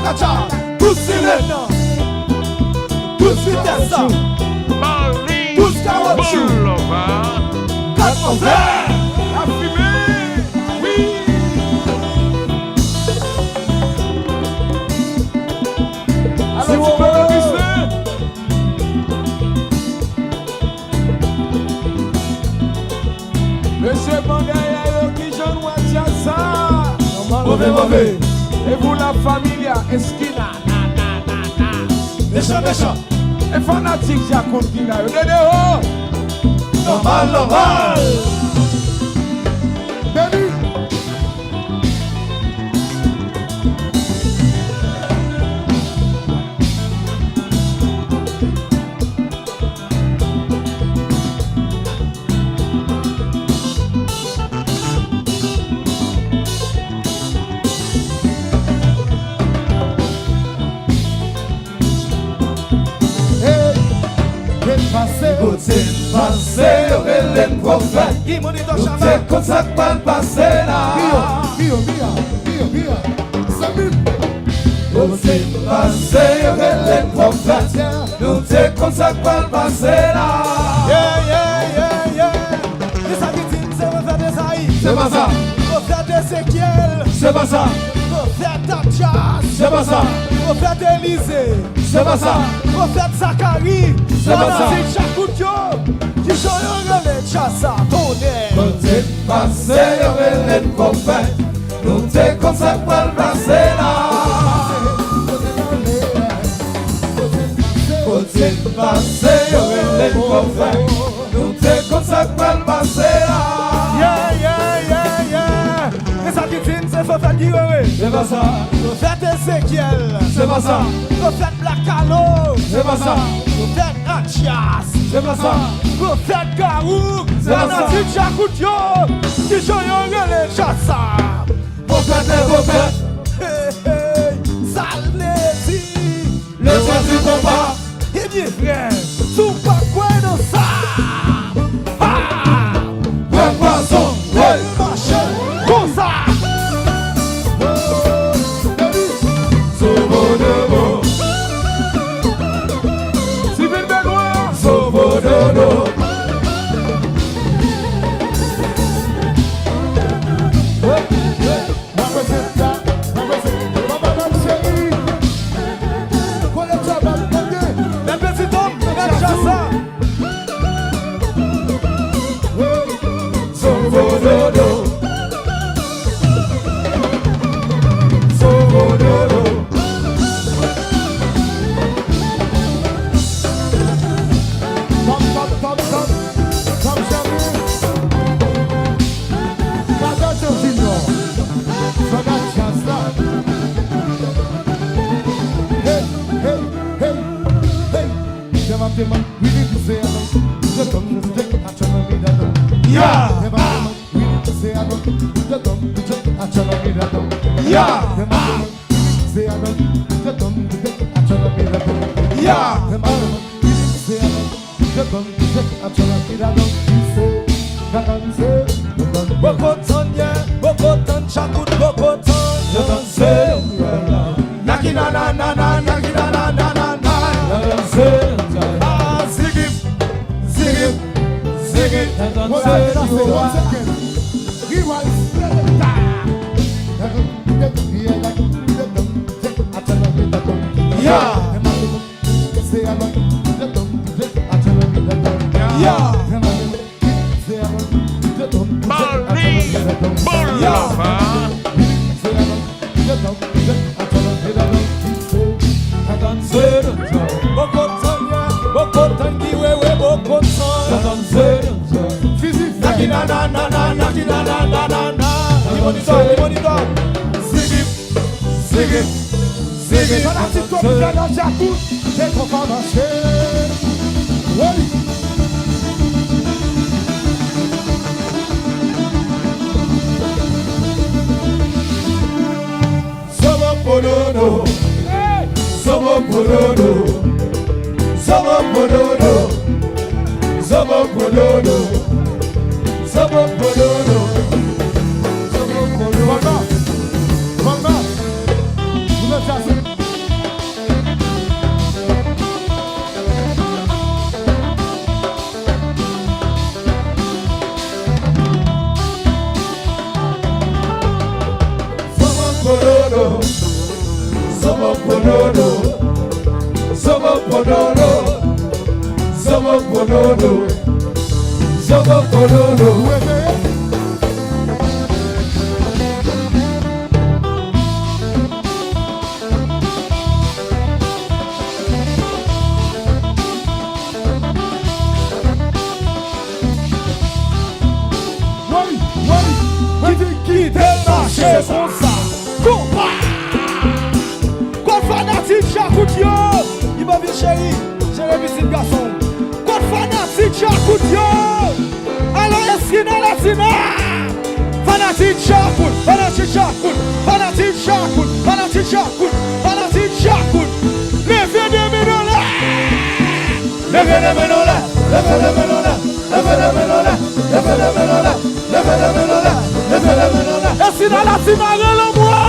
Akacha, tous sirènes, tous vitesses, tous caoutchouc, quatre enfers, la fumée, oui. Alors tu peux le glisser. Monsieur Bangaïa, qui j'en vois déjà ça. Mauvais, mauvais. Et vous la famille, esquina, méchant, méchant. Et fanatique, j'ai compris là. Normal, normal. Baby. Passé, relève prophète. Nous t'es comme ça que pas le passé là. Nous t'es passé, relève prophète. Nous t'es comme ça que pas le passé là. Les Haïtiens, c'est refaire des Haïts. C'est pas ça. Refaire des Ézéchiel. C'est pas ça. Refaire d'Achas. C'est pas ça. Refaire d'Élysée. C'est pas ça. Refaire Zacharie. C'est pas ça. C'est Chakoutio. Qui chante le chassa, tonnerre. Nous t'es passé, relève prophète. Nous t'es comme ça que pas le passé là. Nous t'es passé, relève prophète. Nous t'es comme ça que pas le passé là. Les Haïtiens, c'est refaire Guiré. C'est pas ça. Refaire Ézéchiel. C'est pas ça. Refaire Blacalo. C'est pas ça. Refaire Achas. C'est pas ça. Refaire Garouk. C'est pas ça. Fanatique Chakoutio. Qui chante le chassa. Prophète et prophète. Saleti. Le soir du combat. Et bien frère, sous pas quoi dans ça. Un poisson. Ouais, marche comme ça. Sobododo. Sylvain Benoît. Sobododo. Les petits hommes, regarde chassa. Sobododo. Sobododo. Bokotan, Bokotan, Chakout, Bokotan. Nakina na na na, nakina na na na na. Ah, zigip, zigip, zigip. Bokotan, Giwewe, Bokotan. Nakina na na na, nakina na na na na. Limonito, zigip, zigip, zigip. Fanatique comme ça dans Jacout, c'est trop fort marcher. Oui. Sobododo. Sobododo. Sobododo. Sobododo. Sobododo. Manga, vous êtes assez. Zobokololo, Zobokololo. Qui te marche comme ça? Compa! Quoi fanatique, j'écoute yo! Il m'a vu chéri, j'ai le petit garçon. Quoi fanatique, j'écoute yo! Alors, est-ce qu'il y a la tina? Fanatique, j'écoute, fanatique, j'écoute, fanatique, j'écoute, fanatique, j'écoute, fanatique, j'écoute. Levez des mains là! Levez les mains là, levez les mains là, levez les mains là, levez les mains là, levez les mains là, levez les mains là. Est-ce qu'il y a la tina? Relève-moi!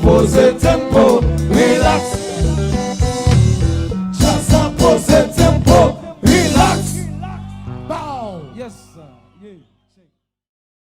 Pose tempo,